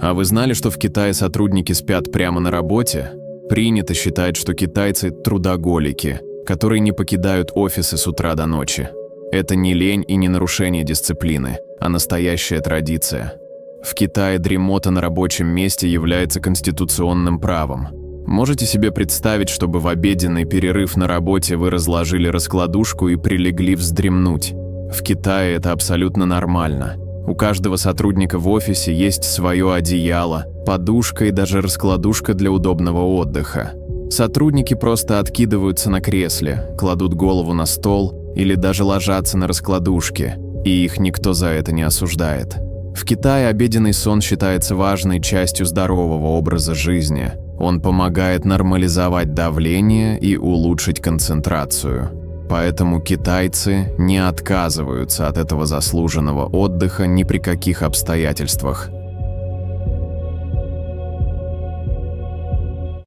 А вы знали, что в Китае сотрудники спят прямо на работе? Принято считать, что китайцы – трудоголики, которые не покидают офисы с утра до ночи. Это не лень и не нарушение дисциплины, а настоящая традиция. В Китае дремота на рабочем месте является конституционным правом. Можете себе представить, чтобы в обеденный перерыв на работе вы разложили раскладушку и прилегли вздремнуть? В Китае это абсолютно нормально. У каждого сотрудника в офисе есть свое одеяло, подушка и даже раскладушка для удобного отдыха. Сотрудники просто откидываются на кресле, кладут голову на стол или даже ложатся на раскладушке, и их никто за это не осуждает. В Китае обеденный сон считается важной частью здорового образа жизни. Он помогает нормализовать давление и улучшить концентрацию. Поэтому китайцы не отказываются от этого заслуженного отдыха ни при каких обстоятельствах.